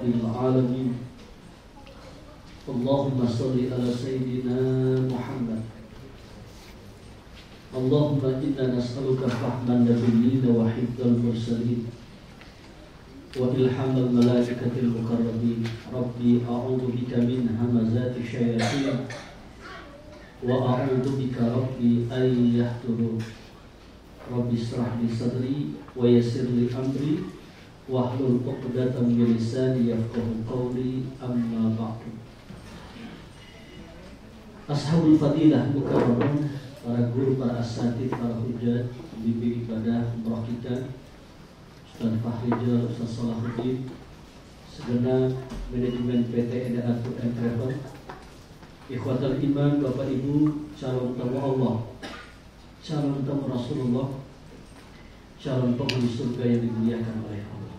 rabbil alamin. Allahumma sholli ala sayyidina Muhammad. Allahumma inna nas'aluka fahman nabiyyin wa hifdzal mursalin wa ilhamal malaikatil muqarrabin. Rabbi a'udzu bika min hamazati syayatin wa a'udzu bika rabbi an yahdurun. Rabbi ishrah li sadri wa yassir li amri wahlul 'uqdatam min lisani yafqahu qawli. Amma ba'du. Ashabul fadilah mukarramun, para guru, para asatid, para hujat, bimbing ibadah umrah kita, Ustaz Fahrijal, Ustaz Salahuddin, segenap manajemen PT Eda Al-Quran Travel, ikhwatal iman, Bapak Ibu, calon tamu Allah, calon tamu Rasulullah, calon penghuni surga yang dimuliakan oleh Allah.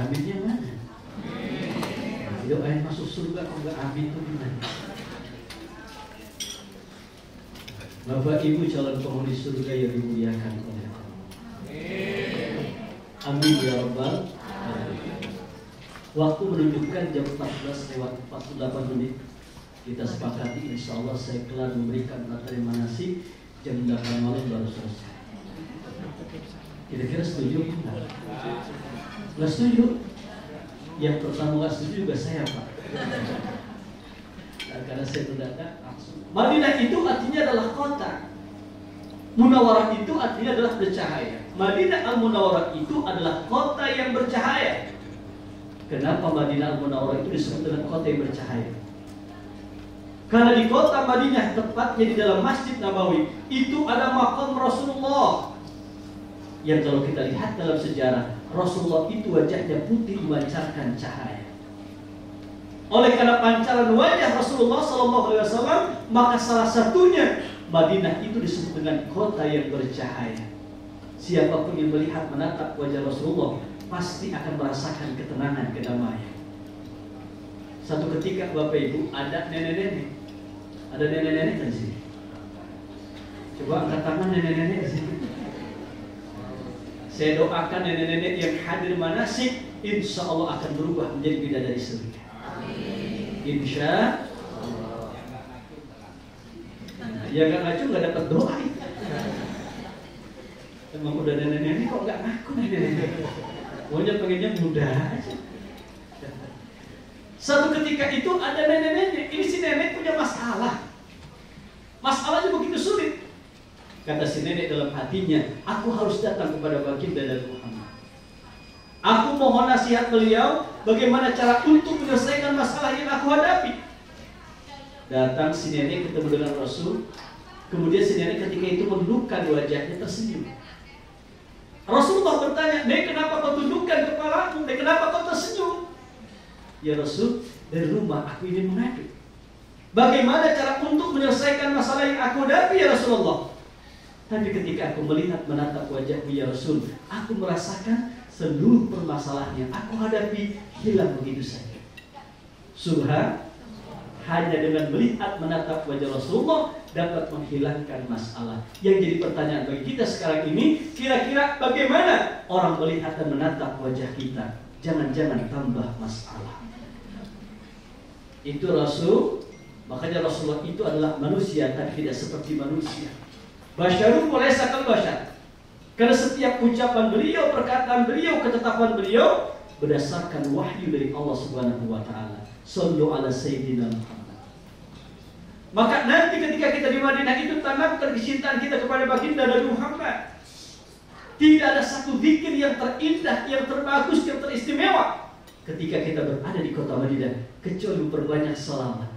Aminnya mana? Yuk, masuk surga kok enggak amin itu gimana? Bapak Ibu calon penghuni surga yang dimuliakan oleh Allah. Amin ya rabbal alamin. Waktu menunjukkan jam 14:48 menit. Kita sepakati insya Allah saya kelar memberikan materi manasik jam 8 malam baru selesai. Kira-kira setuju enggak? Nggak setuju? Yang pertama nggak setuju juga saya, Pak. Nah, karena saya mendadak langsung. Madinah itu artinya adalah kota. Munawwarah itu artinya adalah bercahaya. Madinah Al-Munawwarah itu adalah kota yang bercahaya. Kenapa Madinah Al-Munawwarah itu disebut dengan kota yang bercahaya? Karena di kota Madinah, tepatnya di dalam Masjid Nabawi, itu ada makam Rasulullah. Yang kalau kita lihat dalam sejarah, Rasulullah itu wajahnya putih memancarkan cahaya. Oleh karena pancaran wajah Rasulullah SAW, maka salah satunya Madinah itu disebut dengan kota yang bercahaya. Siapapun yang melihat menatap wajah Rasulullah pasti akan merasakan ketenangan, kedamaian. Satu ketika Bapak Ibu ada nenek-nenek, ada nenek-nenek di sini. Coba angkat tangan nenek-nenek di sini. Saya doakan nenek-nenek yang hadir manasik, insya Allah akan berubah menjadi bidadari surga. Insya Allah. Ya nggak ngacu nggak dapat doa. Emang udah nenek-nenek kok nggak ngaku nenek-nenek. Pokoknya pengennya muda aja. Satu ketika itu ada nenek-nenek. Ini si nenek punya masalah. Masalahnya begitu sulit. Kata si nenek dalam hatinya, aku harus datang kepada baginda dan Muhammad. Aku mohon nasihat beliau bagaimana cara untuk menyelesaikan masalah yang aku hadapi. Datang si nenek ketemu dengan Rasul. Kemudian si nenek ketika itu menundukkan wajahnya tersenyum. Rasulullah bertanya, "Nek, kenapa kau tundukkan kepalamu? Nek, kenapa kau tersenyum?" "Ya Rasul, dari rumah aku ingin mengadu. Bagaimana cara untuk menyelesaikan masalah yang aku hadapi ya Rasulullah? Tapi ketika aku melihat menatap wajahmu ya Rasul, aku merasakan seluruh permasalahan yang aku hadapi hilang begitu saja." Subhan, hanya dengan melihat menatap wajah Rasulullah dapat menghilangkan masalah. Yang jadi pertanyaan bagi kita sekarang ini, kira-kira bagaimana orang melihat dan menatap wajah kita? Jangan-jangan tambah masalah. Itu Rasul. Makanya Rasulullah itu adalah manusia, tapi tidak seperti manusia. Basyarun walaysa kal basyar. Karena setiap ucapan beliau, perkataan beliau, ketetapan beliau berdasarkan wahyu dari Allah Subhanahu wa taala. Shallu ala sayyidina Muhammad. Maka nanti ketika kita di Madinah itu tanamkan kecintaan kita kepada baginda Nabi Muhammad. Tidak ada satu zikir yang terindah, yang terbagus, yang teristimewa ketika kita berada di kota Madinah kecuali memperbanyak salawat.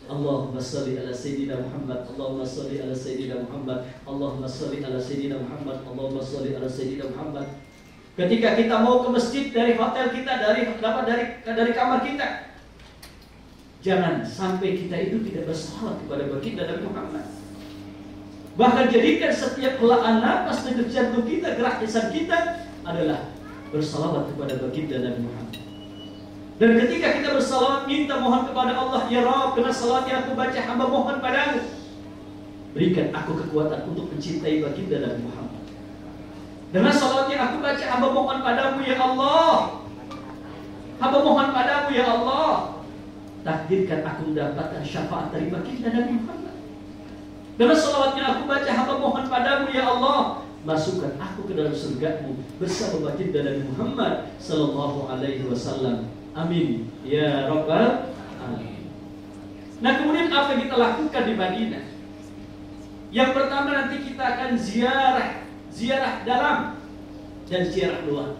Allahumma sholli ala sayyidina Muhammad, Allahumma sholli ala sayyidina Muhammad, Allahumma sholli ala sayyidina Muhammad, Allahumma sholli ala sayyidina Muhammad. Ketika kita mau ke masjid dari hotel kita, dari kamar kita, jangan sampai kita itu tidak bersalawat kepada baginda Nabi Muhammad. Bahkan jadikan setiap helaan nafas denyut jantung kita, gerak lisan kita adalah bersalawat kepada baginda Nabi Muhammad. Dan ketika kita bersalawat, minta mohon kepada Allah, ya Rabb, dengan salawat yang aku baca, hamba mohon padamu, berikan aku kekuatan untuk mencintai baginda Nabi Muhammad. Dengan salawat yang aku baca, hamba mohon padamu, ya Allah, Hamba mohon padamu ya Allah, takdirkan aku mendapatkan syafaat dari baginda Nabi Muhammad. Dengan salawat yang aku baca, hamba mohon padamu ya Allah, masukkan aku ke dalam surgamu bersama baginda Nabi Muhammad sallallahu alaihi wasallam. Amin ya rabbal alamin. Nah, kemudian apa yang kita lakukan di Madinah? Yang pertama, nanti kita akan ziarah dalam dan ziarah luar.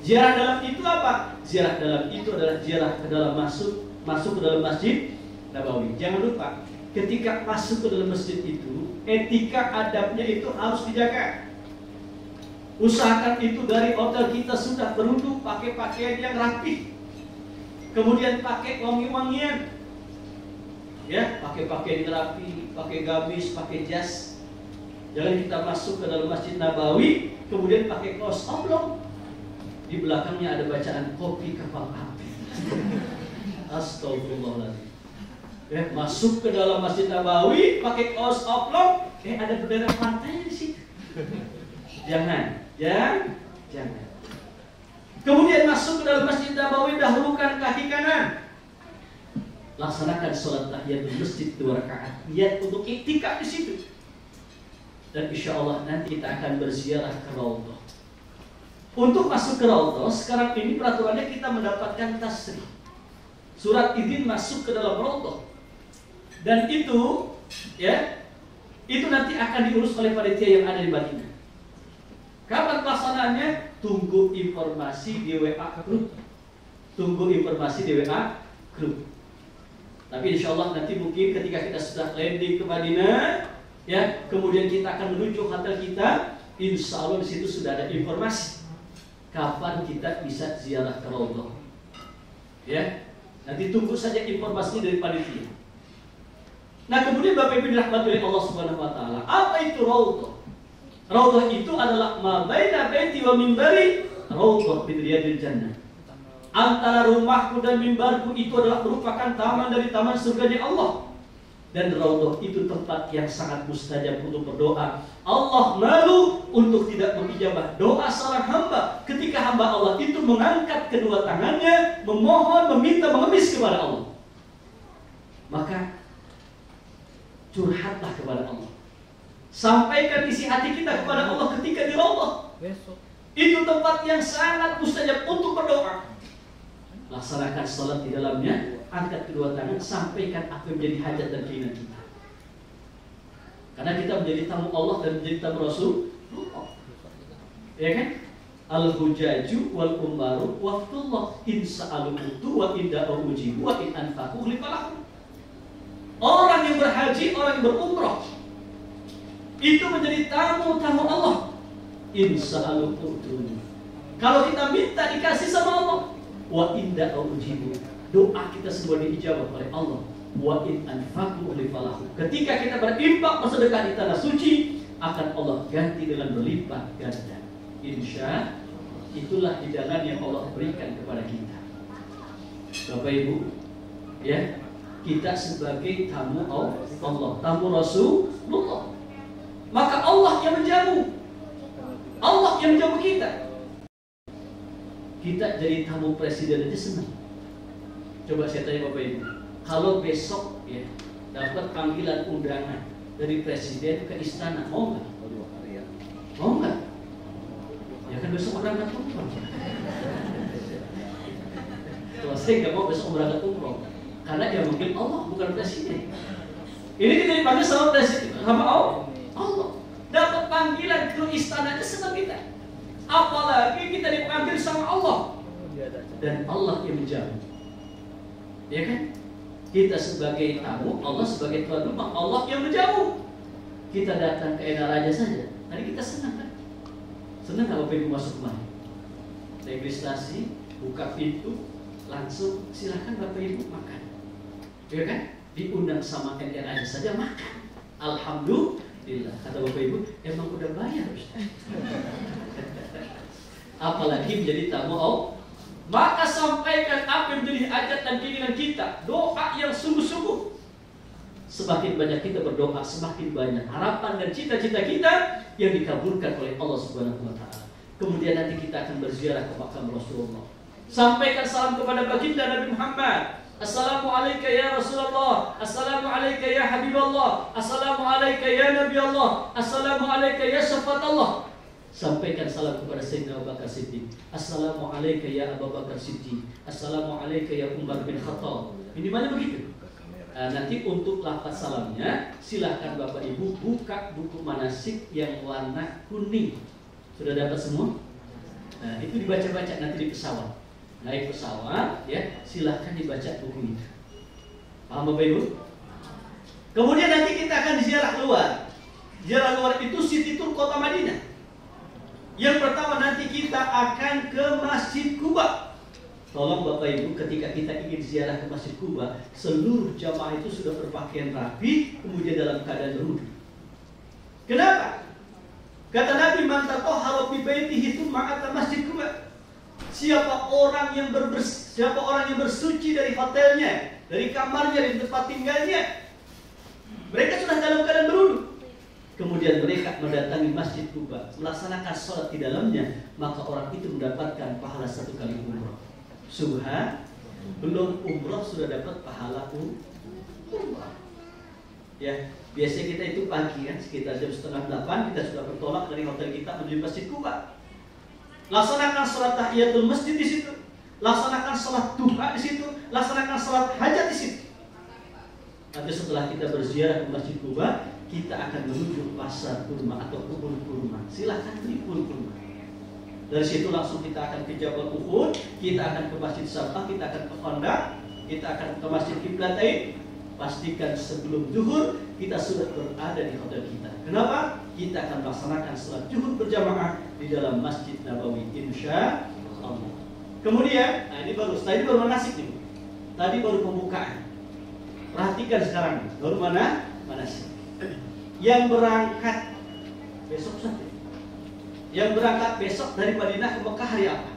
Ziarah dalam itu apa? Ziarah dalam itu adalah ziarah ke dalam masuk ke dalam Masjid Nabawi. Jangan lupa, ketika masuk ke dalam masjid itu, etika adabnya itu harus dijaga. Usahakan itu dari hotel kita sudah berwudu, pakai pakaian yang rapi, kemudian pakai wangi-wangian, ya, pakai pakaian yang rapi, pakai gamis, pakai jas. Jangan kita masuk ke dalam Masjid Nabawi kemudian pakai kaos oblong, di belakangnya ada bacaan kopi kapal api. Astagfirullahaladzim. Ya, masuk ke dalam Masjid Nabawi pakai kaos oblong, ada bendera partai di situ. Jangan. Kemudian masuk ke dalam Masjid Nabawi, dahulukan kaki kanan. Laksanakan sholat tahiyatul masjid 2 rakaat. Niat untuk iktikaf di situ. Dan insya Allah nanti kita akan berziarah ke Raudhah. Untuk masuk ke Raudhah, sekarang ini peraturannya kita mendapatkan tasrih, surat izin masuk ke dalam Raudhah. Dan itu, ya, itu nanti akan diurus oleh panitia yang ada di Madinah. Kapan pelaksanaannya? Tunggu informasi di WA grup. Tapi insya Allah nanti mungkin ketika kita sudah landing ke Madinah, ya, kemudian kita akan menuju hotel kita, insya Allah di situ sudah ada informasi kapan kita bisa ziarah ke Raudhah. Ya, nanti tunggu saja informasinya dari panitia. Nah, kemudian Bapak Ibu dirahmati oleh Allah Subhanahu wa taala, apa itu Raudhah? Raudhah itu adalah ma baina baiti wa minbari raudhah min riyadil jannah. Antara rumahku dan mimbarku itu adalah merupakan taman dari taman surganya Allah. Dan Raudhah itu tempat yang sangat mustajab untuk berdoa. Allah malu untuk tidak mengijabah doa seorang hamba ketika hamba Allah itu mengangkat kedua tangannya, memohon, meminta, mengemis kepada Allah. Maka curhatlah kepada Allah. Sampaikan isi hati kita kepada Allah ketika di Raudhah. Itu tempat yang sangat mustajab untuk berdoa. Laksanakan salat di dalamnya, angkat kedua tangan, sampaikan apa yang menjadi hajat dan keinginan kita. Karena kita menjadi tamu Allah dan menjadi tamu Rasul, ya kan? Al-hujaju wal umaru waqtullah in sa'alu utu wa in da'u ujibu wa in anfaqu lifalahu. Orang yang berhaji, orang yang berumrah, itu menjadi tamu-tamu Allah. In sa'alu utu. Kalau kita minta dikasih sama Allah. Wa inda ujibu, doa kita semua diijabah oleh Allah. Wa in anfaqu lifalahu. Ketika kita berinfak bersedekah di tanah suci, akan Allah ganti dengan berlipat ganda. Insya itulah hidangan yang Allah berikan kepada kita. Bapak Ibu, ya, kita sebagai tamu Allah, tamu Rasulullah, maka Allah yang menjamu, Allah yang menjamu kita. Kita jadi tamu presiden aja senang. Coba saya tanya Bapak Ibu, kalau besok, ya, dapat panggilan undangan dari presiden ke istana, mau nggak? Mau nggak? Ya kan besok berangkat umroh. Kalau saya nggak mau besok berangkat umroh, karena yang mungkin Allah, bukan presiden. Ini kita dipanggil sama presiden, sama Allah. Dapat panggilan ke istana aja senang kita. Apalagi kita dipanggil sama Allah, dan Allah yang menjamu, ya kan? Kita sebagai tamu, Allah sebagai tuan rumah, Allah yang menjamu. Kita datang ke Ena Raja saja, tadi kita senang kan? Senang kalau Bapak Ibu masuk kemari, registrasi, buka pintu, langsung silakan Bapak Ibu makan, ya kan? Diundang sama Ena Raja saja makan, alhamdulillah. Kata Bapak Ibu, emang udah bayar Ustaz. Apalagi menjadi tamu Allah. Maka sampaikan apa yang menjadi hajat dan keinginan kita, doa yang sungguh-sungguh. Semakin banyak kita berdoa, semakin banyak harapan dan cita-cita kita yang dikabulkan oleh Allah Subhanahu wa taala. Kemudian nanti kita akan berziarah ke makam Rasulullah. Sampaikan salam kepada baginda Nabi Muhammad. Assalamualaikum ya Rasulullah. Assalamualaikum ya Habibullah. Assalamualaikum ya Nabi Allah. Assalamualaikum ya Syafaat Allah. Sampaikan salam kepada Sayyidina Abu Bakar Siddiq. Assalamualaikum ya Abu Bakar Siddiq. Assalamualaikum ya Umar bin Khattab. Minimalnya begitu. Nanti untuk lafaz salamnya silahkan Bapak Ibu buka buku manasik yang warna kuning. Sudah dapat semua? Nah, itu dibaca-baca nanti di pesawat. Naik pesawat, ya, silahkan dibaca buku itu. Paham Bapak Ibu? Kemudian nanti kita akan ziarah luar. Ziarah luar itu city tour kota Madinah. Yang pertama nanti kita akan ke Masjid Quba. Tolong Bapak Ibu, ketika kita ingin ziarah ke Masjid Quba, seluruh jamaah itu sudah berpakaian rapi, kemudian dalam keadaan berwudu. Kenapa? Kata Nabi, man tatahhara fi baitihi tsumma ata Masjid Quba. Siapa orang yang bersuci dari hotelnya, dari kamarnya, dari tempat tinggalnya, mereka sudah dalam keadaan berwudu. Kemudian mereka mendatangi Masjid Quba, melaksanakan sholat di dalamnya, maka orang itu mendapatkan pahala 1 kali umrah. Subhan, belum umrah sudah dapat pahala umrah. Ya, biasanya kita itu pagi kan, sekitar jam 7:30 kita sudah bertolak dari hotel kita menuju Masjid Quba. Laksanakan sholat tahiyatul masjid di situ, laksanakan sholat duha di situ, laksanakan sholat hajat di situ. Nanti setelah kita berziarah ke Masjid Quba, kita akan menuju pasar kurma atau kebun kurma. Silahkan beli kebun kurma. Dari situ langsung kita akan ke Jabal Uhud, kita akan ke Masjid Sabah, kita akan ke Khandaq, kita akan ke Masjid Qiblatain. Pastikan sebelum zuhur kita sudah berada di hotel kita. Kenapa? Kita akan melaksanakan sholat zuhur berjamaah di dalam Masjid Nabawi, insya Allah. Kemudian, nah ini baru manasik nih. Tadi baru pembukaan. Perhatikan sekarang, baru manasik. Yang berangkat besok saja. Yang berangkat besok dari Madinah ke Mekah hari apa?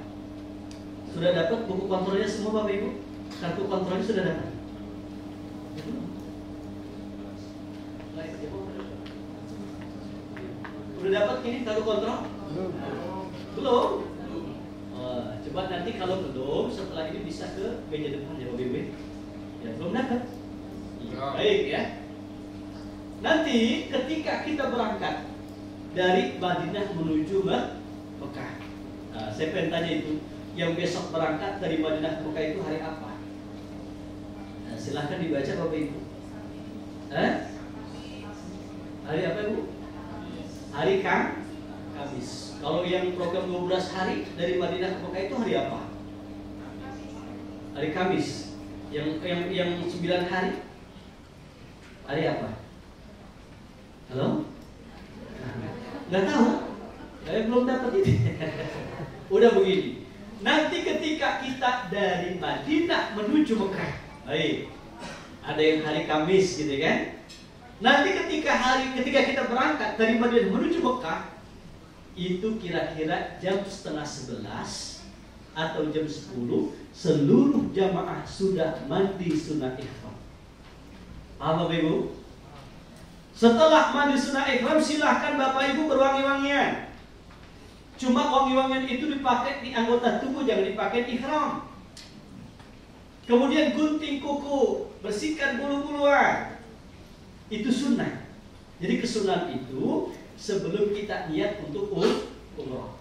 Sudah dapat buku kontrolnya semua Bapak Ibu? Kartu kontrolnya sudah dapat? Sudah dapat ini kartu kontrol? Belum? Coba nanti kalau belum, setelah ini bisa ke meja depan ya Bapak Ibu. Ya belum dapat? Baik ya. Nanti ketika kita berangkat dari Madinah menuju Mekah, saya pengen tanya itu, yang besok berangkat dari Madinah ke Mekah itu hari apa? Nah, silahkan dibaca Bapak Ibu. Hari apa Ibu? Hari Kamis. Kalau yang program 12 hari dari Madinah ke Mekah itu hari apa? Hari Kamis. Yang 9 hari? Hari apa? Halo? Nggak tahu? Saya belum dapat ini. Udah begini. Nanti ketika kita dari Madinah menuju Mekah, baik. Ada yang hari Kamis gitu kan? Nanti ketika kita berangkat dari Madinah menuju Mekah, itu kira-kira jam 10:30 atau jam 10 seluruh jamaah sudah mandi sunat ihram. Paham Bapak Ibu? Setelah mandi sunat ihram, silahkan Bapak Ibu berwangi-wangian. Cuma wangi-wangian itu dipakai di anggota tubuh, jangan dipakai di ihram. Kemudian gunting kuku, bersihkan bulu-buluan. Itu sunnah. Jadi kesunahan itu sebelum kita niat untuk umrah.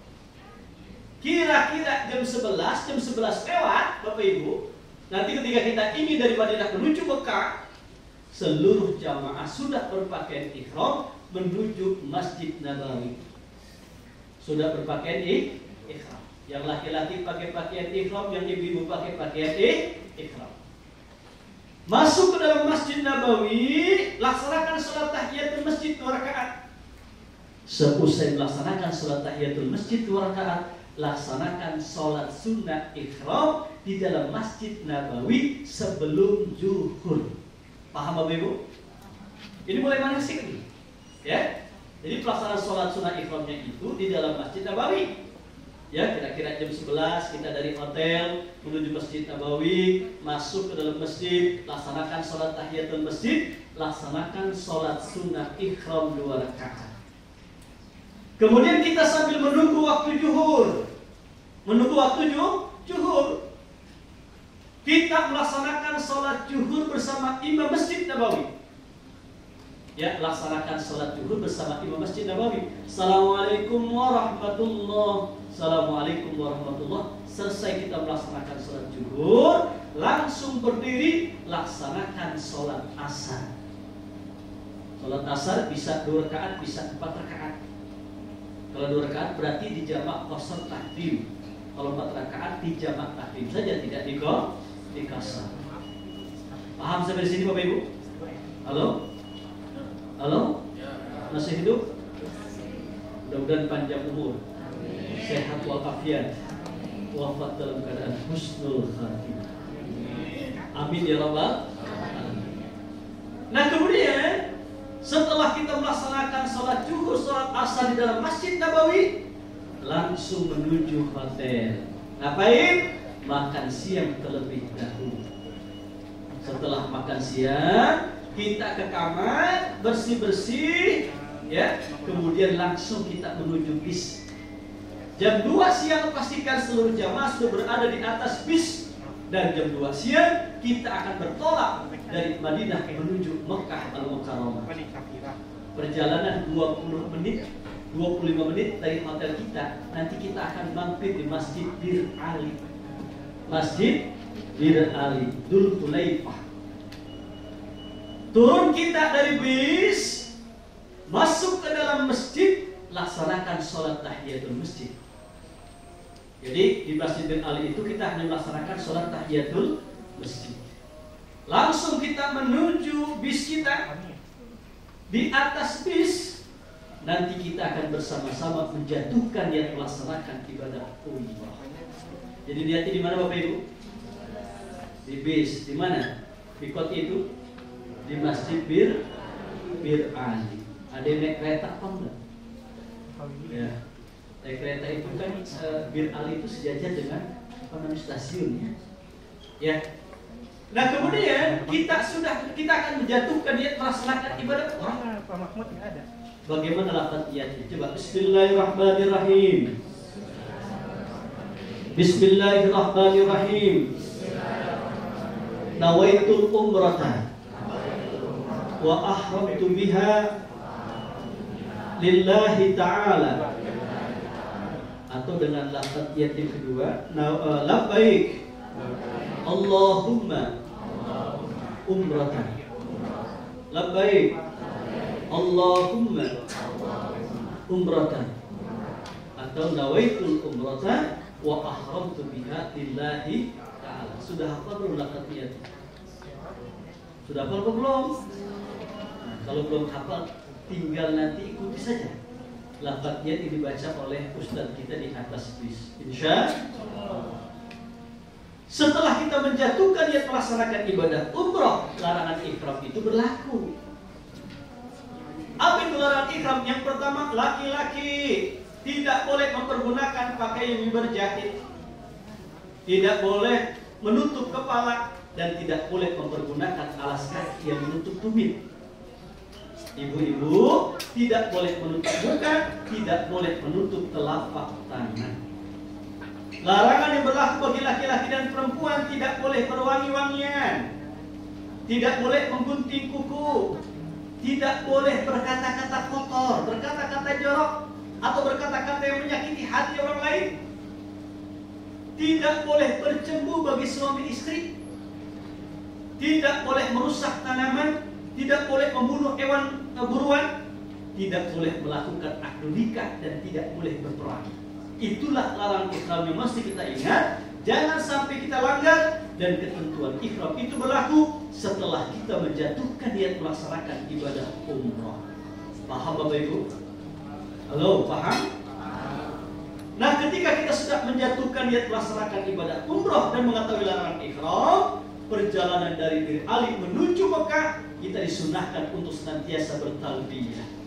Kira-kira jam 11 lewat Bapak Ibu. Nanti ketika kita ingin dari Madinah menuju Mekah, seluruh jamaah sudah berpakaian ihram menuju Masjid Nabawi. Sudah berpakaian ihram. Yang laki-laki pakai pakaian ihram, yang ibu-ibu pakai pakaian ihram. Masuk ke dalam Masjid Nabawi, laksanakan sholat tahiyatul masjid 2 rakaat. Seusai melaksanakan sholat tahiyatul masjid 2 rakaat, laksanakan sholat sunnah ihram di dalam Masjid Nabawi sebelum zuhur. Paham Bapak Ibu? Ini mulai manasik nih, ya. Jadi pelaksanaan sholat sunnah ihramnya itu di dalam Masjid Nabawi. Ya, kira-kira jam 11 kita dari hotel menuju Masjid Nabawi, masuk ke dalam masjid, laksanakan sholat tahiyatul masjid, laksanakan sholat sunnah ihram 2 rakaat. Kemudian kita sambil menunggu waktu zuhur. Menunggu waktu zuhur. kita melaksanakan sholat zuhur bersama imam Masjid Nabawi. Ya, laksanakan sholat zuhur bersama imam Masjid Nabawi. Assalamualaikum warahmatullah. Assalamualaikum warahmatullah. Selesai kita melaksanakan sholat zuhur, langsung berdiri laksanakan sholat asar. Sholat asar bisa 2 rakaat, bisa 4 rakaat. Kalau 2 rakaat berarti dijamak qasar takdim. Kalau 4 rakaat dijamak takdim saja, tidak dikasar. Paham sampai di sini Bapak Ibu? Halo? Halo? Masih hidup? Mudah-mudahan panjang umur, sehat walafiat, wafat dalam keadaan husnul khatimah. Amin ya rabbal alamin. Nah kemudian setelah kita melaksanakan sholat zuhur, sholat asar di dalam Masjid Nabawi, langsung menuju hotel. Ngapain? Makan siang terlebih dahulu. Setelah makan siang, kita ke kamar, bersih-bersih, ya. Kemudian langsung kita menuju bis. Jam 2 siang pastikan seluruh jamaah sudah berada di atas bis. Dan jam 2 siang kita akan bertolak dari Madinah menuju Mekah Al-Mukarramah. Perjalanan 20 menit, 25 menit dari hotel kita. Nanti kita akan mampir di Masjid Bir Ali. Masjid Bir Ali, Dzul Hulaifah. Turun kita dari bis, masuk ke dalam masjid, laksanakan sholat tahiyatul masjid. Jadi di Masjid Bir Ali itu kita hanya melaksanakan sholat tahiyatul masjid. Langsung kita menuju bis kita. Di atas bis nanti kita akan bersama-sama menjatuhkan niat melaksanakan ibadah umrah. Jadi niatnya di mana Bapak Ibu? Di bis. Di mana? Di kota itu? Di Masjid Bir Ali. Ada yang naik kereta apa enggak? Ya. Naik kereta itu kan Bir Ali itu sejajar dengan stasiun ya. Ya. Nah kemudian kita akan menjatuhkan niat melaksanakan ibadah umrah. Pak Mahmud nggak ada. Bagaimana lafaz niatnya? Coba Bismillahirrahmanirrahim. Bismillahirrahmanirrahim. Nawaitul umrata wa ahramtu biha lillahi ta'ala. Atau dengan lafaz niat yang kedua, labbaik Allahumma umratan. Labbaik Allahumma umratan. Atau nawaitul umratan wa ahramtu biha lillahi ta'ala. Sudah hafal belum lafaz niat? Sudah hafal belum? Nah, kalau belum hafal, tinggal nanti ikuti saja lafaz niat yang dibaca oleh ustaz kita di atas bis. Insyaallah. Setelah kita menjatuhkan niat melaksanakan ibadah umrah, larangan ihram itu berlaku. Apa itu larangan ihram? Yang pertama, laki-laki tidak boleh mempergunakan pakaian yang berjahit, tidak boleh menutup kepala, dan tidak boleh mempergunakan alas kaki yang menutup tumit. Ibu-ibu tidak boleh menutup muka, tidak boleh menutup telapak tangan. Larangan yang berlaku bagi laki-laki dan perempuan: tidak boleh berwangi-wangian, tidak boleh menggunting kuku, tidak boleh berkata-kata kotor, berkata-kata jorok, atau berkata-kata yang menyakiti hati orang lain. Tidak boleh bercembu bagi suami istri, tidak boleh merusak tanaman, tidak boleh membunuh hewan buruan, tidak boleh melakukan akad nikah, dan tidak boleh berperang. Itulah larangan ihram yang mesti kita ingat. Jangan sampai kita langgar. Dan ketentuan ihram itu berlaku setelah kita menjatuhkan niat melaksanakan ibadah umrah. Paham Bapak Ibu? Halo, paham? Nah, ketika kita sudah menjatuhkan niat melaksanakan ibadah umrah dan mengetahui larangan ihram, perjalanan dari Bir Ali menuju Mekah, kita disunahkan untuk senantiasa bertalbiyah.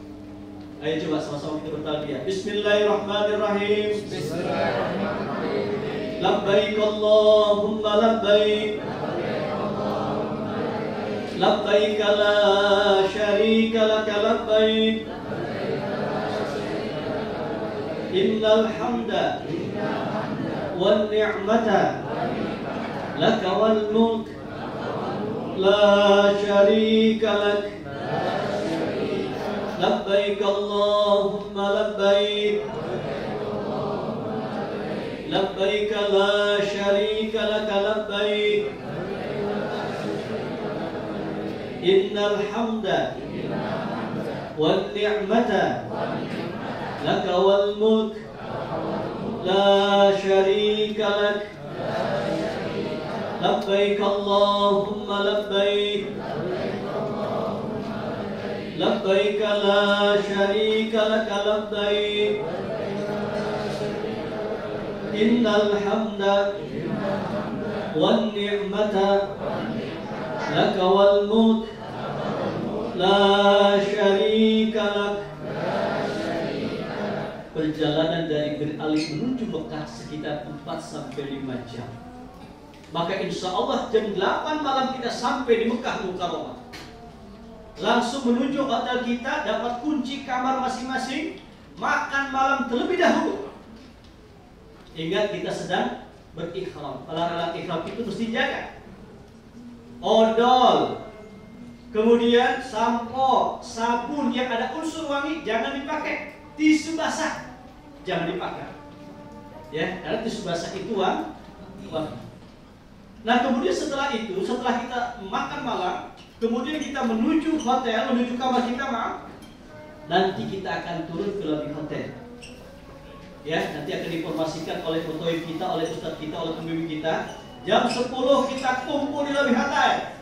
Ayo coba sama-sama kita bertalbiyah. Bismillahirrahmanirrahim. Bismillahirrahmanirrahim. Labbaik Allahumma labbaik. Labbaik la syarika laka labbaik. Innal hamda wan ni'mata lakawal mulk la syarika lak labbaik Allahumma labbaik labbaik la syarika lak labbaik innal hamda wan ni'mata lakawal mulk la syarika lak labbaik Allahumma labbaik labbaik la syarika lak labbaik innal hamda wan ni'mata laka wal mulk la syarika lak. Perjalanan dari Beralih menuju Mekah sekitar 4-5 jam. Maka insya Allah jam 8 malam kita sampai di Mekah Mukarramah. Langsung menuju hotel kita, dapat kunci kamar masing-masing, makan malam terlebih dahulu. Ingat kita sedang berikhram. Alat-alat ikhram itu mesti jaga. Odol, kemudian sampo, sabun yang ada unsur wangi jangan dipakai. Tisu basah jangan dipakai. Ya, karena tisu basah itu wangi. Nah, kemudian setelah itu, setelah kita makan malam, kemudian kita menuju hotel, menuju kamar kita, nanti kita akan turun ke lobi hotel. Ya, nanti akan diinformasikan oleh petugas kita, oleh ustadz kita, oleh pembimbing kita. Jam 10 kita kumpul di lobi hotel.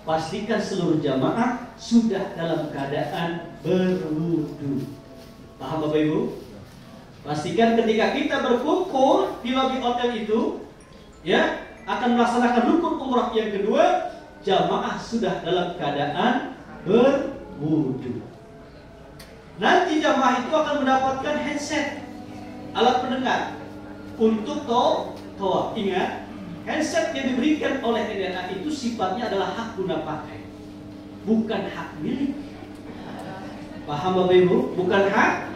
Pastikan seluruh jamaah sudah dalam keadaan berwudu. Paham Bapak Ibu? Pastikan ketika kita berkumpul di lobi hotel itu, ya, akan melaksanakan rukun umrah yang kedua, jamaah sudah dalam keadaan berwudu. Nanti jamaah itu akan mendapatkan headset, alat pendengar untuk tawaf. Ingat, headset yang diberikan oleh NNA itu sifatnya adalah hak guna pakai, bukan hak milik. Paham Bapak Ibu? Bukan hak.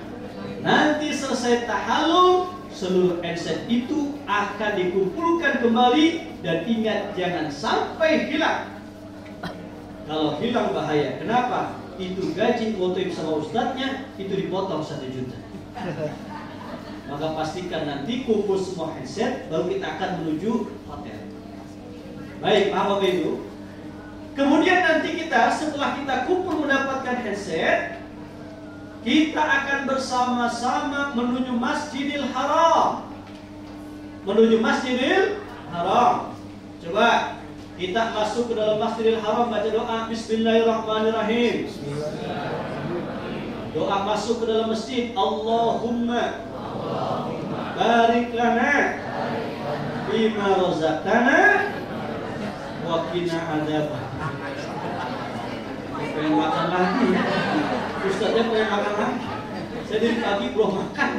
Nanti selesai tahallul, seluruh headset itu akan dikumpulkan kembali, dan ingat jangan sampai hilang. Kalau hilang bahaya. Kenapa? Itu gaji waktu sama ustadznya itu dipotong 1 juta. Maka pastikan nanti kumpul semua headset, baru kita akan menuju hotel. Baik, paham Bapak Ibu? Kemudian nanti kita setelah kita kumpul mendapatkan headset, kita akan bersama-sama menuju Masjidil Haram. Menuju Masjidil Haram. Coba kita masuk ke dalam Masjidil Haram, baca doa Bismillahirrahmanirrahim. Doa masuk ke dalam masjid, Allahumma barik lana bima razaqtana wa qina adzab. Pengen makan lagi. Ustaznya pengen makan lagi. Saya dari pagi belum makan.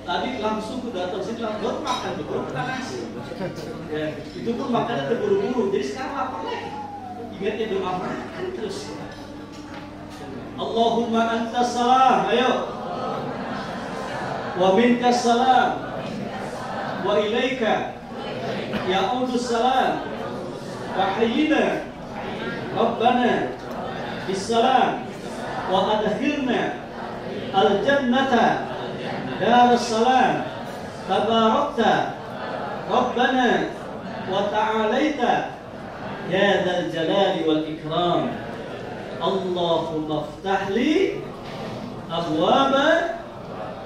Tadi langsung datang sini langsung makan betul nasi. Ya, itu pun makannya terburu-buru. Jadi sekarang lapar lagi. Ingatnya doa makan terus. Allahumma antas salam. Ayo. Wa minkas salam. Wa ilaika ya'udus salam. Wa hayyina Rabbana bisalam wa adkhilna al-jannata darussalam tabarakta Rabbana wa ta'alaita ya dzal jalali wal ikram. Allahumma ftahli abwaba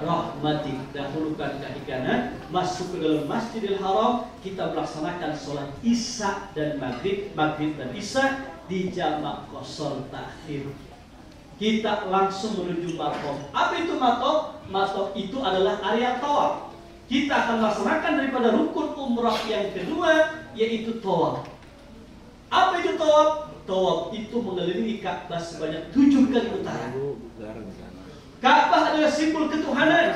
rahmatik. Dahulukan kaki kanan, masuk ke dalam Masjidil Haram, kita melaksanakan sholat Isya dan Maghrib dan Isya di jamak qasar ta'khir. Kita langsung menuju maqam. Apa itu maqam? Maqam itu adalah area tawaf. Kita akan melaksanakan daripada rukun umrah yang kedua, yaitu tawaf. Apa itu tawaf? Tawaf itu mengelilingi Ka'bah sebanyak 7 kali putaran. Ka'bah adalah simbol ketuhanan.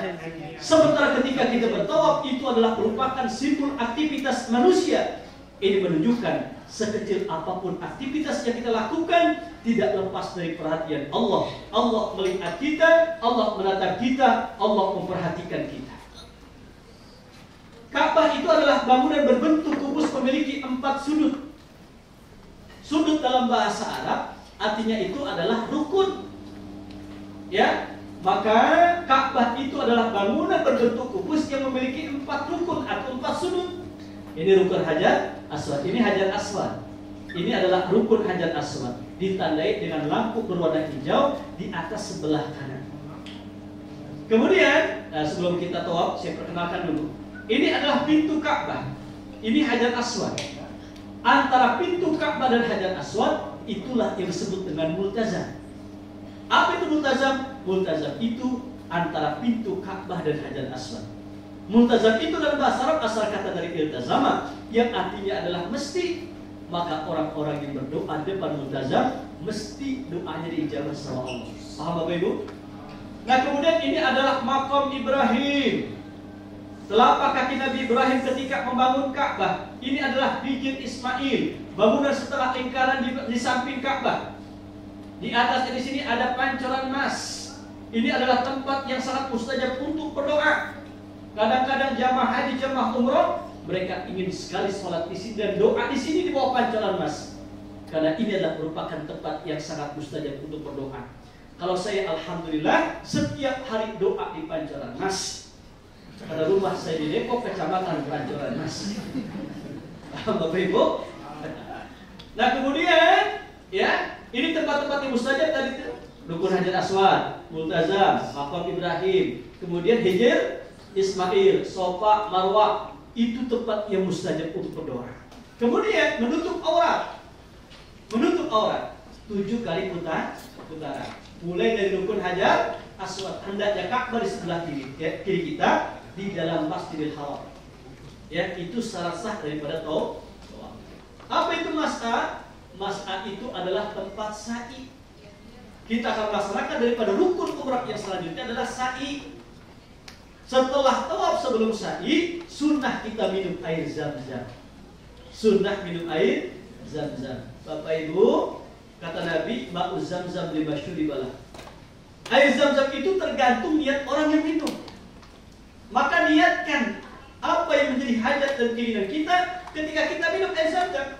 Sementara ketika kita bertawaf, itu adalah merupakan simbol aktivitas manusia. Ini menunjukkan sekecil apapun aktivitas yang kita lakukan tidak lepas dari perhatian Allah. Allah melihat kita, Allah menatap kita, Allah memperhatikan kita. Ka'bah itu adalah bangunan berbentuk kubus memiliki 4 sudut. Sudut dalam bahasa Arab artinya itu adalah rukun. Ya, maka Ka'bah itu adalah bangunan berbentuk kubus yang memiliki 4 rukun atau 4 sudut. Ini rukun Hajar Aswad, ini Hajar Aswad. Ini adalah rukun Hajar Aswad, ditandai dengan lampu berwarna hijau di atas sebelah kanan. Kemudian, sebelum kita tawaf, saya perkenalkan dulu. Ini adalah pintu Ka'bah. Ini Hajar Aswad. Antara pintu Ka'bah dan Hajar Aswad itulah yang disebut dengan multazam. Apa itu multazam? Multazam itu antara pintu Ka'bah dan Hajar Aswad. Multazam itu dalam bahasa Arab asal kata dari iltazama yang artinya adalah mesti. Maka orang-orang yang berdoa depan multazam mesti doanya diijabah sama Allah. Paham Bapak Ibu? Nah, kemudian ini adalah makam Ibrahim. Telapak kaki Nabi Ibrahim ketika membangun Ka'bah. Ini adalah Hijr Ismail, bangunan setelah lingkaran di samping Ka'bah. Di atasnya di sini ada pancoran emas. Ini adalah tempat yang sangat mustajab untuk berdoa. Kadang-kadang jamaah haji, jamaah umroh, mereka ingin sekali sholat di sini dan doa di sini di bawah pancoran emas. Karena ini adalah merupakan tempat yang sangat mustajab untuk berdoa. Kalau saya alhamdulillah setiap hari doa di pancoran emas. Pada rumah saya di Depok, kecamatan Pancoran Mas. Bapak Ibu. Nah, kemudian ya, ini tempat-tempat yang mustajab tadi itu. Rukun Hajar Aswad, Multazam, Makam Ibrahim, kemudian Hijr Ismail, Sofa, Marwah, itu tempat yang mustajab untuk berdoa. Kemudian menutup aurat. Menutup aurat 7 kali putaran. Mulai dari Rukun Hajar Aswad, hendaknya Ka'bah di sebelah kiri kita, di dalam Masjidil Haram. Ya, itu syarat sah daripada tawaf. Apa itu mas'a? Mas'a itu adalah tempat sa'i. Kita akan melaksanakan daripada rukun umrah yang selanjutnya adalah sa'i. Setelah tawaf sebelum sa'i, sunnah kita minum air Zam-Zam. Sunnah minum air Zam-Zam. Bapak Ibu, kata Nabi, ma'u Zam-Zam lima syuribalah. Air Zam-Zam itu tergantung niat orang yang minum. Maka niatkan apa yang menjadi hajat dan keinginan kita ketika kita minum air Zam-Zam.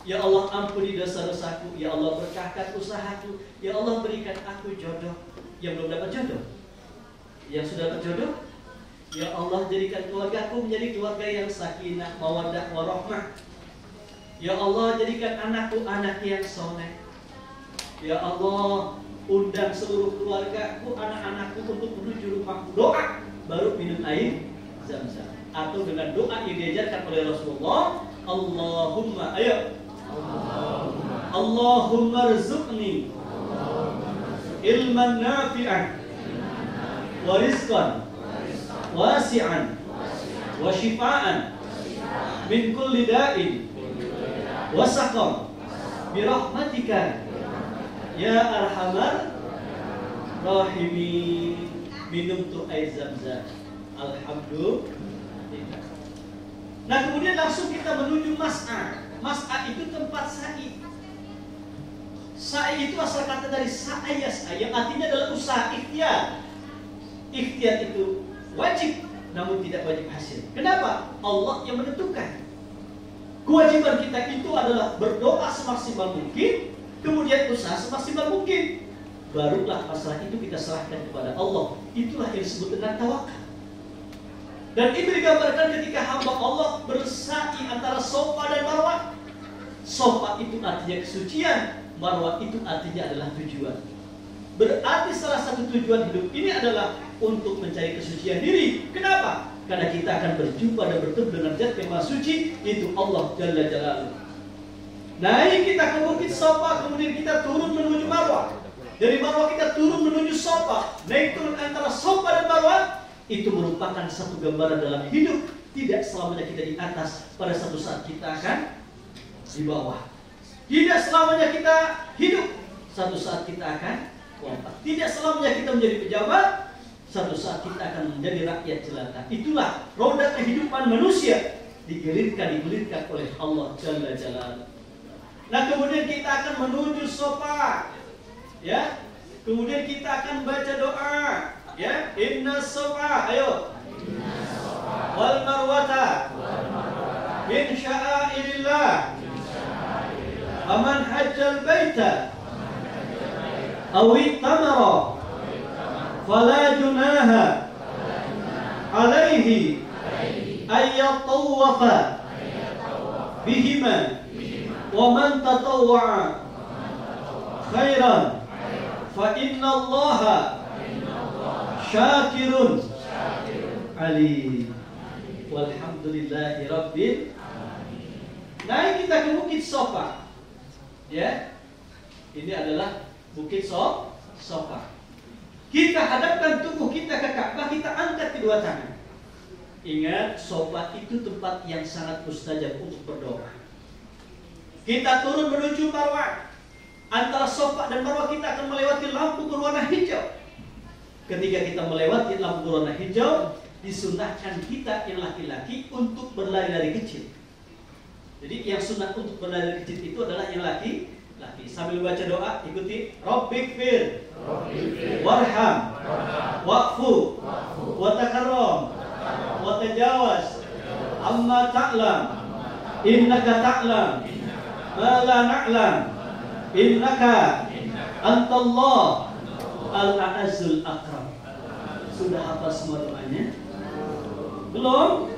Ya Allah, ampuni dosa-dosaku. Ya Allah, berkahkan usahaku. Ya Allah, berikan aku jodoh. Yang belum dapat jodoh, yang sudah dapat jodoh, ya Allah, jadikan keluargaku menjadi keluarga yang sakinah, mawaddah, warahmah. Ya Allah, jadikan anakku anak yang soleh. Ya Allah, undang seluruh keluargaku, anak-anakku untuk menuju rumahku. Doa baru minum air Zam-Zam. Atau dengan doa yang diajarkan oleh Rasulullah, Allahumma, ayo, Allahumma rzuqni ilman nafi'an wa rizqan wasi'an wa shifaan min kulli da'in wa saqam bi rahmatika ya arhamar rahimin. Minum tuh air Zam-Zam. Alhamdulillah. Nah, kemudian langsung kita menuju Mas'a. Mas'a itu tempat sa'i. Sa'i itu asal kata dari sa'ayas, yang artinya adalah usaha ikhtiar. Ikhtiar itu wajib, namun tidak wajib hasil. Kenapa? Allah yang menentukan. Kewajiban kita itu adalah berdoa semaksimal mungkin, kemudian usaha semaksimal mungkin. Barulah masalah itu kita serahkan kepada Allah. Itulah yang disebut dengan tawakal. Dan itu digambarkan ketika hamba Allah bersa'i antara Sofa dan Marwah. Sofa itu artinya kesucian, Marwah itu artinya adalah tujuan. Berarti salah satu tujuan hidup ini adalah untuk mencari kesucian diri. Kenapa? Karena kita akan berjumpa dan bertemu dengan Zat yang Maha Suci, itu Allah Jalla Jalaluhu. Naik kita ke Bukit Sofa, kemudian kita turun menuju Marwah. Dari Marwah kita turun menuju Sofa. Naik turun antara Sofa dan Marwah, itu merupakan satu gambaran dalam hidup. Tidak selamanya kita di atas, pada satu saat kita akan di bawah. Tidak selamanya kita hidup, satu saat kita akan wafat. Tidak selamanya kita menjadi pejabat, satu saat kita akan menjadi rakyat jelata. Itulah roda kehidupan manusia, digulirkan oleh Allah Jalla Jalaluhu. Nah, kemudian kita akan menuju Sofa. Ya, kemudian kita akan baca doa. Ya, inna Sofa, ayo. Inna Sofa wal marwata min sya'airillah. Faman hajjal baita aw i'tamara fala junaha alaihi ay yatawafa bihima wa man tatawwa'a khairan fa inna Allaha syakirun alim. Walhamdulillahi rabbil. Naik kita ke Bukit Sofa. Ya. Ini adalah Bukit Sofa. Kita hadapkan tubuh kita ke Ka'bah, kita angkat kedua tangan. Ingat, Sofa itu tempat yang sangat mustajab untuk berdoa. Kita turun menuju Marwah. Antara Sofa dan Marwah kita akan melewati lampu berwarna hijau. Ketika kita melewati lampu berwarna hijau, disunahkan kita yang laki-laki untuk berlari dari kecil. Jadi yang sunah untuk berlari dari kecil itu adalah yang laki. Sambil baca doa, ikuti. Rabbighfir warham wa'fu wa takarram wa tajawaz amma ta'lam innaka ta'lam ma la na'lam innaka antallah al-a'azzul akram. Sudah hafal semua doanya? Belum?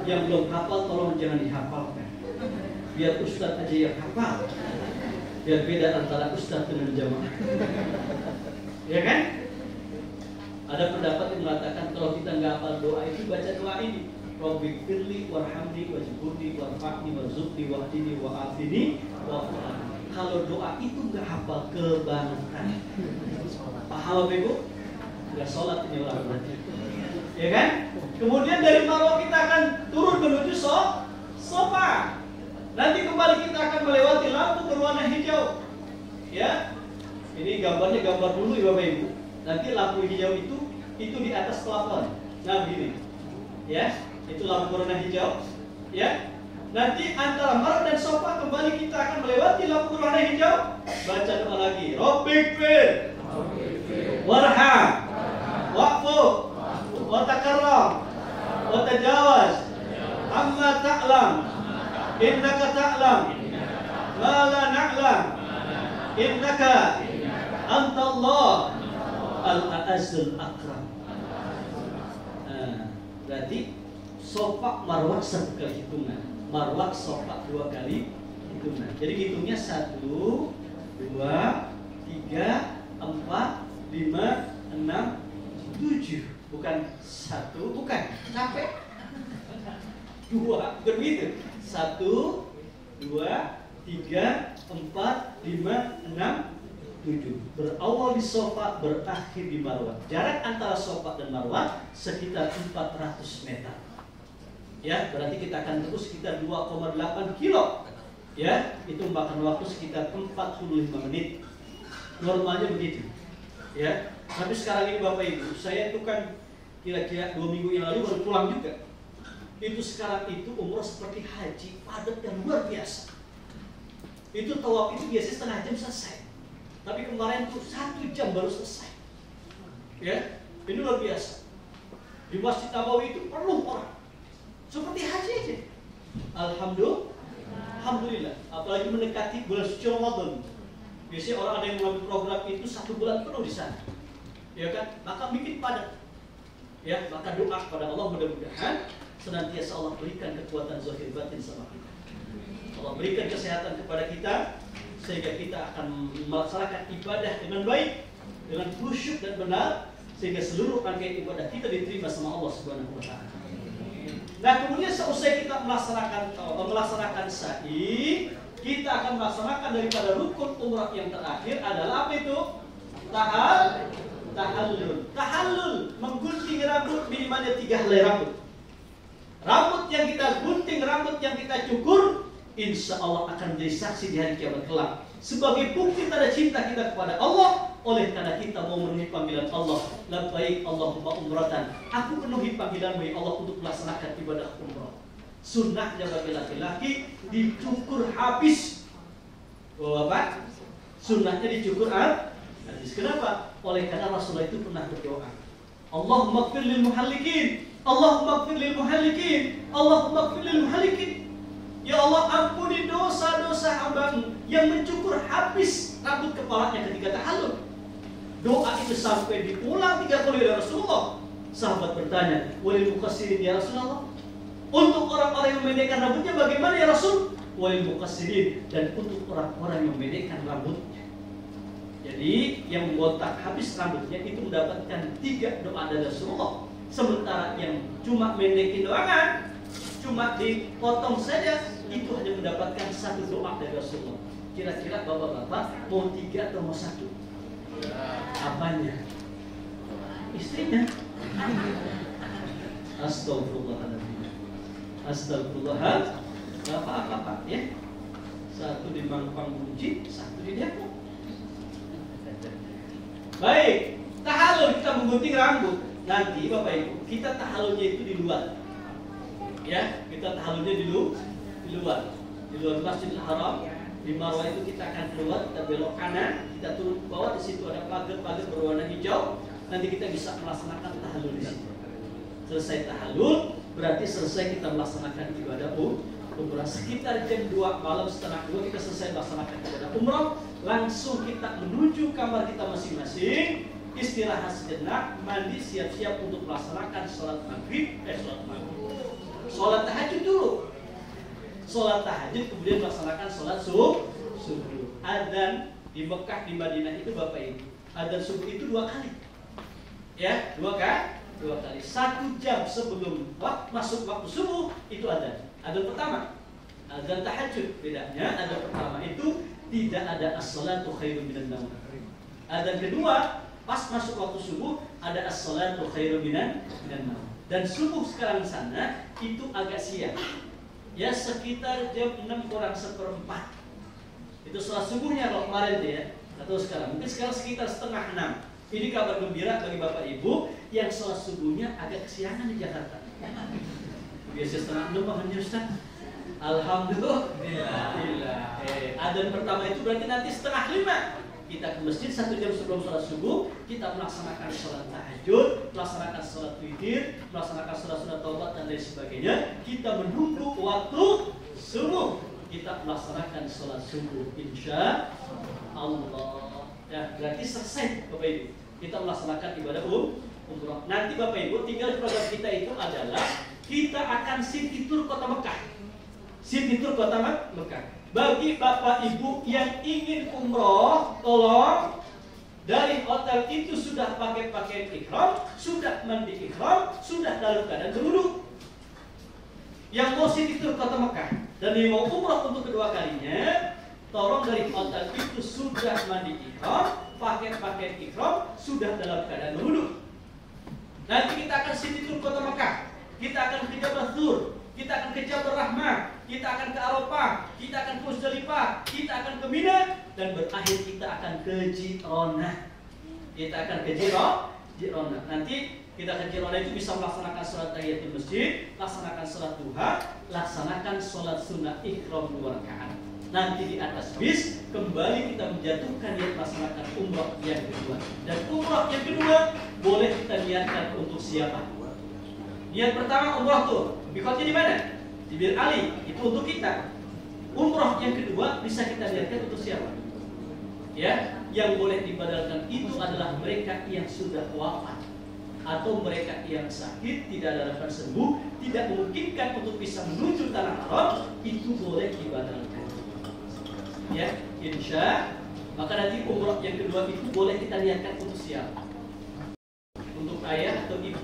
Yang belum hafal tolong jangan dihafalkan. Biar ustaz aja yang hafal. Biar beda antara ustaz dengan jamaah. Ya kan? Ada pendapat yang mengatakan kalau kita nggak hafal doa itu, baca doa ini. Rabbighfirli warhamni wajburni warfa'ni warzuqni wahdini wa'afini wa'afini. Kalau doa itu nggak hafal, kebangetan. Paham apa Ibu? Nggak sholat ini orang berarti. Ya kan? Kemudian dari Marwah kita akan turun menuju Sofa. Nanti kembali kita akan melewati lampu berwarna hijau. Ya. Ini gambarnya gambar dulu ya Bapak Ibu. Nanti lampu hijau itu di atas plafon. Nah begini. Ya, itu lampu berwarna hijau. Ya. Nanti antara Marwah dan Sofa kembali kita akan melewati lampu berwarna hijau. Baca doa lagi. Rabbighfir warham wa'fu wa takarram wa tajawaz amma ta'lam innaka ta'lam ma la na'lam innaka antallah al-a'azzul akram. Berarti Sofa Marwah satu kali hitungan, Marwah Sofa 2 kali hitungan. Jadi hitungnya 1, 2, 3, 4, 5, 6, 7. Bukan 1, bukan capek. 2, begitu. 1, 2, 3, 4, 5, 6, 7. Berawal di Sofa, berakhir di Marwah. Jarak antara Sofa dan Marwah sekitar 400 meter. Ya, berarti kita akan tempuh sekitar 2,8 kilo. Ya, itu makan waktu sekitar 45 menit. Normalnya begitu. Ya, tapi sekarang ini Bapak Ibu, saya itu kan kira-kira 2 minggu yang lalu baru pulang juga. Itu sekarang itu umroh seperti haji, padat dan luar biasa. Itu tawaf itu biasanya setengah jam selesai. Tapi kemarin tuh 1 jam baru selesai. Ya, ini luar biasa. Di Masjid Nabawi itu penuh orang. Seperti haji aja. Alhamdulillah. Apalagi mendekati bulan suci Ramadan. Biasanya orang ada yang mengambil program itu 1 bulan penuh di sana. Ya kan? Maka bikin padat. Ya, maka doa kepada Allah mudah-mudahan senantiasa Allah berikan kekuatan zahir batin sama kita. Allah berikan kesehatan kepada kita sehingga kita akan melaksanakan ibadah dengan baik, dengan khusyuk dan benar, sehingga seluruh rangkaian ibadah kita diterima sama Allah Subhanahu wa taala. Nah, kemudian seusai kita melaksanakan sa'i, kita akan melaksanakan daripada rukun umrah yang terakhir adalah apa itu? Tahallul, menggunting rambut minimalnya 3 helai rambut. Rambut yang kita gunting, rambut yang kita cukur, insya Allah akan menjadi saksi di hari kiamat kelak. Sebagai bukti tanda cinta kita kepada Allah, oleh karena kita mau memenuhi panggilan Allah. Labbaik Allahumma umratan. Aku penuhi panggilan ya Allah untuk melaksanakan ibadah umrah. Sunnahnya bagi laki-laki dicukur habis. Bapak, sunnahnya dicukur habis. Kenapa? Oleh karena Rasulullah itu pernah berdoa, Allahumma ighfir lil muhallikin Allahumma ighfir lil muhallikin, Allahumma ighfir lil muhallikin. Ya Allah, ampuni dosa-dosa hamba-Mu yang mencukur habis rambut kepalanya ketika tahallul. Doa itu sampai diulang 3 kali oleh Rasulullah. Sahabat bertanya, walil muqassirin ya Rasulullah, untuk orang-orang yang memendekkan rambutnya bagaimana ya Rasul? Walil muqassirin, dan untuk orang-orang yang memendekkan rambutnya. Jadi yang membotak habis rambutnya itu mendapatkan 3 doa dari Rasulullah. Sementara yang cuma mendekin doangan, cuma dipotong saja, itu hanya mendapatkan 1 doa dari Rasulullah. Kira-kira bapak-bapak mau 3 atau mau 1? Apanya? Istrinya. Astagfirullahaladzim. Astagfirullahaladzim. Gak apa-apa Pak ya. 1 di Mampang Bunci, 1 di Depok. Baik, tahallul kita menggunting rambut. Nanti Bapak Ibu, kita tahallulnya itu di luar. Ya, kita tahallulnya di luar. Di luar Masjidil Haram. Di Marwah itu kita akan keluar, kita belok kanan, kita turun ke bawah, di situ ada pagar-pagar berwarna hijau. Nanti kita bisa melaksanakan tahallul di situ. Selesai tahallul, berarti selesai kita melaksanakan ibadah umrah. Sekitar jam 2 malam, setengah 2 kita selesai melaksanakan ibadah umrah. Langsung kita menuju kamar kita masing-masing, istirahat sejenak, mandi, siap-siap untuk melaksanakan sholat maghrib. Sholat tahajud dulu. Sholat tahajud, kemudian melaksanakan sholat subuh. Adzan di Mekah, di Madinah itu Bapak Ibu, adzan subuh itu 2 kali. Ya, 2 kali. 1 jam sebelum masuk waktu subuh itu adzan. Adzan pertama, adzan tahajud. Bedanya adzan pertama itu tidak ada as-salatu khairun minan naum. Adzan kedua pas masuk waktu subuh ada as-salatu khairun minan naum. Dan subuh sekarang sana itu agak siang. Ya sekitar jam 6 kurang 1/4. Itu sholat subuhnya kalau kemarin ya, atau sekarang. Mungkin sekarang sekitar setengah 6. Ini kabar gembira bagi Bapak Ibu yang sholat subuhnya agak kesiangan di Jakarta. Biasa setengah 6 bangunnya Ustaz. Alhamdulillah. Adzan pertama itu berarti nanti setengah 5. Kita ke masjid 1 jam sebelum sholat subuh, kita melaksanakan sholat tahajud, melaksanakan sholat witir, melaksanakan sholat sunat taubat dan lain sebagainya. Kita menunggu waktu subuh, kita melaksanakan sholat subuh, insya Allah. Ya, berarti selesai Bapak Ibu. Kita melaksanakan ibadah umrah. Nanti Bapak Ibu, tinggal program kita itu adalah kita akan city tour kota Mekah. City tour kota Mekah. Bagi Bapak Ibu yang ingin umroh, tolong dari hotel itu sudah pakai pakaian ihram, sudah mandi ihram, sudah dalam keadaan berwudu. Yang mau city tour kota Mekah dan yang mau umroh untuk kedua kalinya, tolong dari hotel itu sudah mandi ihram, pakai pakaian ihram, sudah dalam keadaan berwudu. Nanti kita akan city tour kota Mekah. Kita akan ke Jabal Tur, kita akan ke Jabal Rahmah, kita akan ke Arafah, kita akan ke Musdalifah, kita akan ke Mina, dan berakhir kita akan ke Ji'ronah. Kita akan ke Ji'ronah. Nanti kita ke Ji'ronah itu bisa melaksanakan sholat tahiyatul masjid, laksanakan sholat duha, laksanakan sholat sunnah ihram 2 rakaat. Nanti di atas bis kembali kita menjatuhkan niat melaksanakan umrah yang kedua. Dan umrah yang kedua boleh kita niatkan untuk siapa? Niat pertama umrah tuh, mikotnya di mana? Di Bir Ali, itu untuk kita. Umrah yang kedua bisa kita niatkan untuk siapa? Ya, yang boleh dibadalkan itu adalah mereka yang sudah wafat atau mereka yang sakit, tidak ada harapan sembuh, tidak memungkinkan untuk bisa menuju tanah haram, itu boleh dibadalkan. Ya, insya. Maka nanti umrah yang kedua itu boleh kita niatkan untuk siapa? Untuk ayah atau ibu.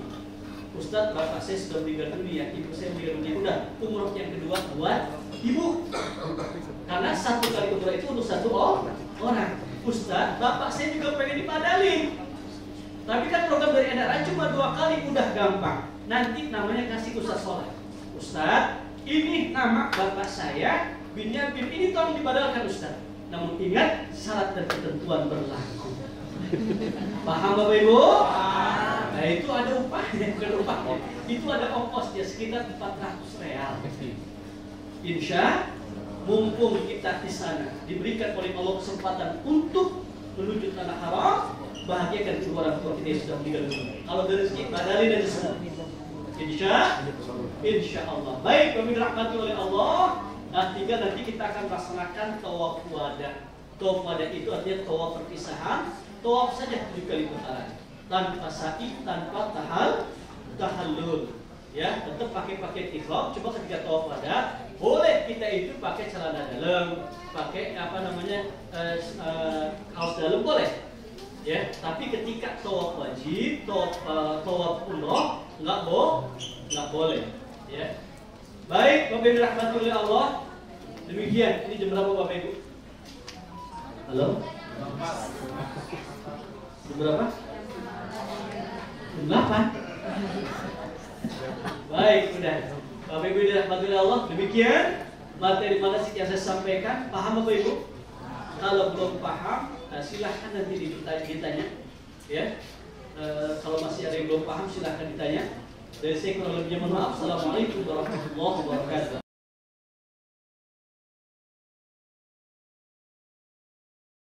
Ustadz, bapak saya sudah meninggal dunia, ibu saya meninggal dunia. Udah, umrah yang kedua buat ibu. Karena 1 kali umrah itu untuk 1 orang. Ustadz, bapak saya juga pengen dipadalin. Tapi kan program dari NRA cuma 2 kali, udah gampang. Nanti namanya kasih Ustadz sholat. Ustadz, ini nama bapak saya, Binyamin, ini tolong dipadalkan Ustadz. Namun ingat, syarat dan ketentuan berlaku. Paham Bapak Ibu? Nah itu ada upahnya, bukan upahnya. Itu ada ongkosnya sekitar 400 real. Insya, mumpung kita di sana diberikan oleh Allah kesempatan untuk menuju tanah haram, bahagiakan kedua orang tua kita yang sudah meninggal dunia. Kalau dari rezeki badalin dari semua. Insya Allah. Baik, kami dirahmati oleh Allah. Tinggal nanti kita akan laksanakan tawaf wada. Tawaf wada itu artinya tawaf perpisahan. Tawaf saja 7 kali putaran, tanpa sa'i, tanpa tahallul. Ya, tetap pakai pakaian ihram. Cuma ketika tawaf wada, boleh kita itu pakai celana dalam, pakai kaos dalam boleh. Ya, tapi ketika tawaf wajib, tawaf umrah nggak boleh. Ya. Baik, Bapak Ibu dirahmati oleh Allah. Demikian, ini jam berapa Bapak Ibu? Halo? Jam berapa? Jam 8. Baik, udah. Bapak Ibu dirahmati oleh Allah. Demikian materi manasik yang saya sampaikan. Paham Bapak Ibu? Kalau belum paham, silahkan nanti ditanya. Ya. Kalau masih ada yang belum paham, silahkan ditanya. Dari saya kurang lebihnya mohon maaf. Assalamualaikum warahmatullahi wabarakatuh.